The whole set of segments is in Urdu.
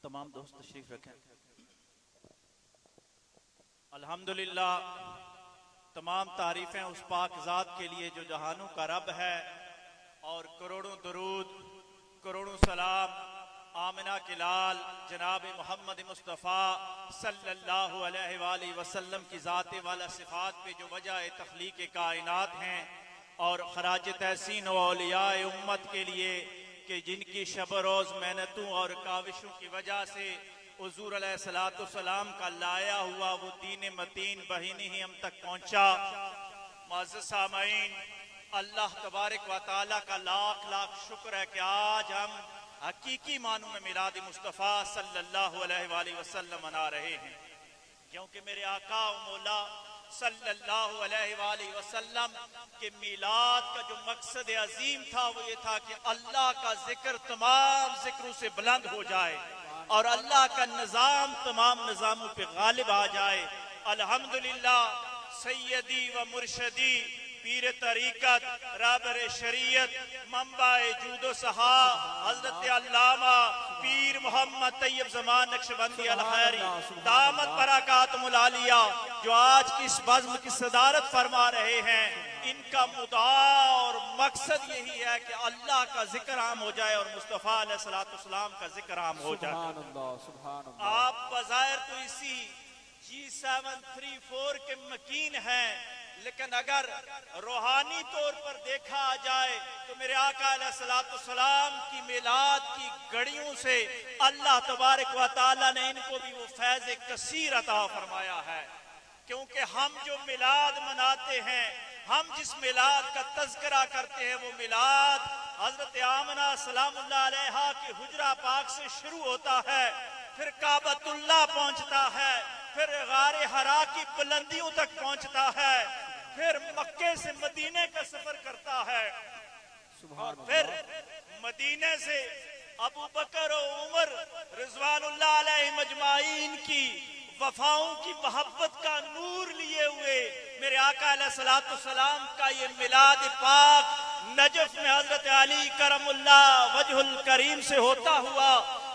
تمام دوست تشریف رکھیں۔ الحمدللہ تمام تعریفیں اس پاک ذات کے لیے جو جہانوں کا رب ہے، اور کروڑوں درود کروڑوں سلام آمنہ کے لال جناب محمد مصطفیٰ صلی اللہ علیہ وآلہ وسلم کی ذات والا صفات پہ جو وجہ تخلیق کائنات ہیں، اور خراج تحسین و اولیاء امت کے لیے کہ جن کی شب و روز محنتوں اور کاوشوں کی وجہ سے حضور علیہ السلام کا لایا ہوا وہ دین متین بہینی ہی ہم تک پہنچا۔ معزز سامعین، اللہ تبارک و تعالیٰ کا لاکھ لاکھ شکر ہے کہ آج ہم حقیقی معنوں میں میلاد مصطفیٰ صلی اللہ علیہ وآلہ وسلم منا رہے ہیں، کیونکہ میرے آقا و مولا صلی اللہ علیہ وآلہ وسلم کے میلاد کا جو مقصد عظیم تھا وہ یہ تھا کہ اللہ کا ذکر تمام ذکروں سے بلند ہو جائے اور اللہ کا نظام تمام نظاموں پہ غالب آ جائے۔ الحمدللہ سیدی و مرشدی پیر طریقت رابر شریعت منبع جود و سہا حضرت علامہ پیر محمد طیب زمان نقشبندی الخیری دامت برکاتہم العالیہ جو آج کی اس بزم کی صدارت فرما رہے ہیں، ان کا مدعا اور مقصد یہی ہے کہ اللہ کا ذکر عام ہو جائے اور مصطفیٰ علیہ السلام کا ذکر عام ہو جائے۔ سبحان اللہ۔ آپ بظاہر تو اسی G734 کے مکین ہیں، لیکن اگر روحانی طور پر دیکھا جائے تو میرے آقا علیہ السلام کی میلاد کی گھڑیوں سے اللہ تبارک و تعالیٰ نے ان کو بھی وہ فیض کثیر عطا فرمایا ہے، کیونکہ ہم جو میلاد مناتے ہیں، ہم جس میلاد کا تذکرہ کرتے ہیں، وہ میلاد حضرت آمنہ سلام اللہ علیہا کے حجرہ پاک سے شروع ہوتا ہے، پھر کعبۃ اللہ پہنچتا ہے، پھر غار حرا کی بلندیوں تک پہنچتا ہے، پھر مکے سے مدینے کا سفر کرتا ہے، اور پھر مدینے سے ابو بکر و عمر رضوان اللہ علیہ مجمعین کی وفاؤں کی محبت کا نور لیے ہوئے میرے آقا علیہ السلام کا یہ میلاد پاک نجف میں حضرت علی کرم اللہ وجہ الکریم سے ہوتا ہوا،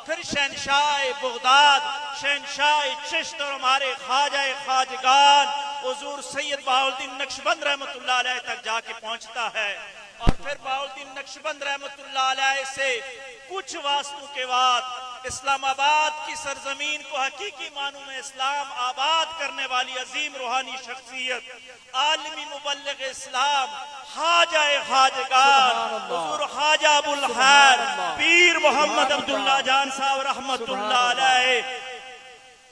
پھر شہنشاہ بغداد، شہنشاہ چشت اور ہمارے خواجہ خواجگان حضور سید بہاؤالدین نقشبند رحمت اللہ علیہ تک جا کے پہنچتا ہے، اور پھر بہاؤالدین نقشبند رحمت اللہ علیہ سے کچھ واسطوں کے بعد اسلام آباد کی سرزمین کو حقیقی معنوں میں اسلام آباد کرنے والی عظیم روحانی شخصیت عالمی مبلغ اسلام خواجہ خواجگان حضور خواجہ ابو الخیر پیر محمد عبداللہ جان صاحب رحمت اللہ علیہ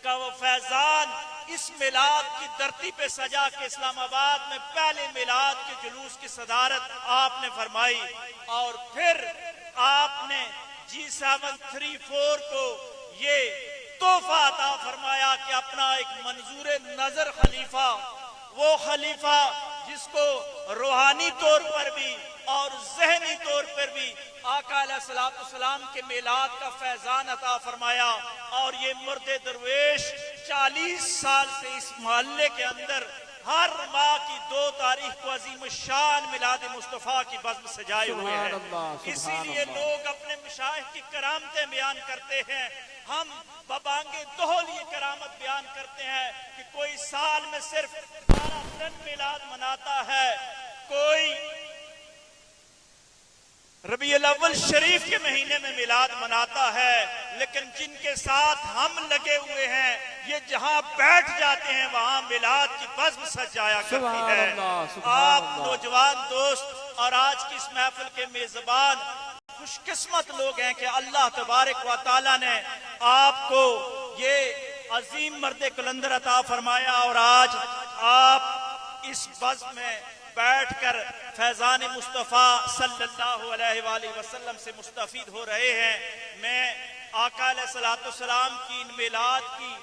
کا وہ فیضان اس میلاد کی دھرتی پہ سجا کے اسلام آباد میں پہلے میلاد کے جلوس کی صدارت آپ نے فرمائی، اور پھر آپ نے G734 کو یہ تحفہ عطا فرمایا کہ اپنا ایک منظور نظر خلیفہ، وہ خلیفہ جس کو روحانی طور پر بھی اور ذہنی طور پر بھی آقا علیہ السلام کے میلاد کا فیضان عطا فرمایا، اور یہ مرد درویش 40 سال سے اس محلے کے اندر ہر ماہ کی 2 تاریخ کو عظیم الشان میلاد مصطفیٰ کی بزم سجائے ہوئے ہیں۔ اسی لیے لوگ اپنے مشائخ کی کرامتیں بیان کرتے ہیں، ہم ببانگ دہل یہ کرامت بیان کرتے ہیں کہ کوئی سال میں صرف 12 دن میلاد مناتا ہے، کوئی ربیع الاول شریف کے مہینے میں میلاد مناتا ہے، لیکن جن کے ساتھ ہم لگے ہوئے ہیں یہ جہاں بیٹھ جاتے ہیں وہاں میلاد کی بزم سجایا کرتی ہے۔ آپ نوجوان دوست اور آج کی اس محفل کے میزبان خوش قسمت لوگ ہیں کہ اللہ تبارک و تعالیٰ نے آپ کو یہ عظیم مرد کلندر عطا فرمایا، اور آج آپ اس بزم میں بیٹھ کر فیضان مصطفیٰ صلی اللہ علیہ وآلہ وسلم سے مستفید ہو رہے ہیں۔ میں آقا علیہ السلام کی ان میلاد کی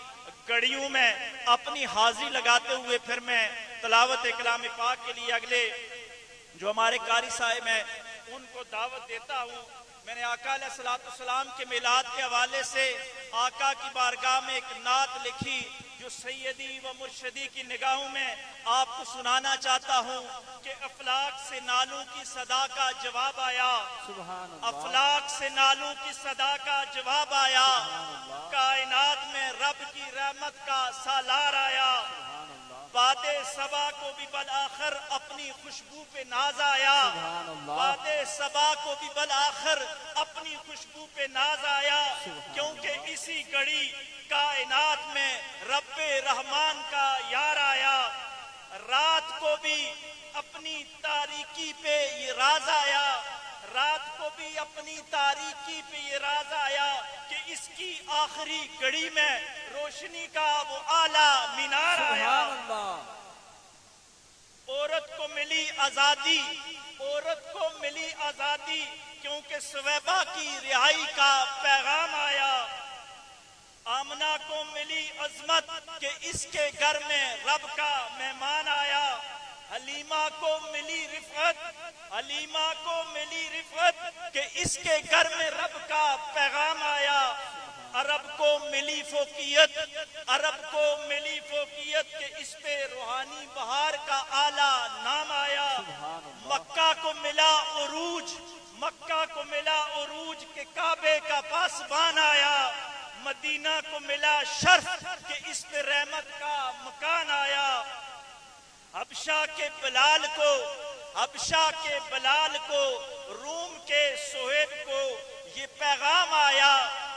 گھڑیوں میں اپنی حاضری لگاتے ہوئے پھر میں تلاوت کلام پاک کے لیے اگلے جو ہمارے قاری صاحب ہیں ان کو دعوت دیتا ہوں۔ میں نے آقا علیہ السلام کے میلاد کے حوالے سے آقا کی بارگاہ میں ایک نعت لکھی جو سیدی و مرشدی کی نگاہوں میں آپ کو سنانا چاہتا ہوں کہ افلاک سے نالوں کی صدا کا جواب آیا، سبحان اللہ، افلاک سے نالوں کی صدا کا جواب آیا، کائنات میں رب کی رحمت کا سالار آیا، سبحان اللہ، باد صبا کو بھی بالآخر اپنی خوشبو پہ ناز آیا، سبحان اللہ، باد صبا کو بھی بالآخر اپنی خوشبو پہ ناز آیا، کیونکہ اسی گھڑی کائنات میں رب رحمان کا یار آیا، رات کو بھی اپنی تاریکی پہ یہ راز آیا، رات کو بھی اپنی تاریکی پہ یہ راز آیا کہ اس کی آخری گھڑی میں روشنی کا وہ اعلیٰ مینار آیا۔ سبحان اللہ، عورت کو ملی آزادی، عورت کو ملی آزادی، کیونکہ سویبا کی رہائی کا پیغام آیا، آمنہ کو ملی عظمت کہ اس کے گھر میں رب کا مہمان آیا، حلیمہ کو ملی رفعت، حلیمہ کو ملی رفعت کہ اس کے گھر میں رب کا پیغام آیا، عرب کو ملی فوقیت، عرب کو ملی فوقیت کہ اس پہ روحانی بہار کا اعلیٰ نام آیا، مکہ کو ملا عروج، مکہ کو ملا عروج کہ کعبے کا پاسبان آیا، مدینہ کو ملا شرف کہ اس پہ رحمت کا مکان آیا، حبشہ کے بلال کو، حبشہ کے بلال کو، روم کے صہیب کو یہ پیغام آیا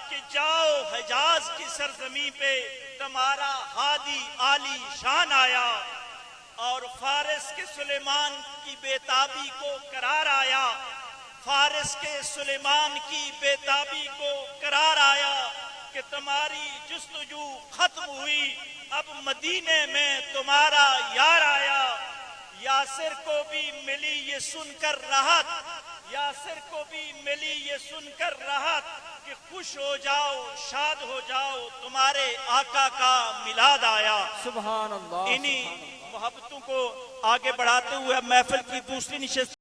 کہ جاؤ حجاز کی سرزمین پہ تمہارا ہادی عالی شان آیا، اور فارس کے سلیمان کی بےتابی کو قرار آیا، فارس کے سلیمان کی بےتابی کو قرار آیا کہ تمہاری جستجو ختم ہوئی، اب مدینے میں تمہارا یار آیا، یاسر کو بھی ملی یہ سن کر راحت، یاسر کو بھی ملی یہ سن کر راحت کہ خوش ہو جاؤ شاد ہو جاؤ تمہارے آقا کا میلاد آیا۔ سبحان اللہ، انہی محبتوں کو آگے بڑھاتے ہوئے محفل کی دوسری نشست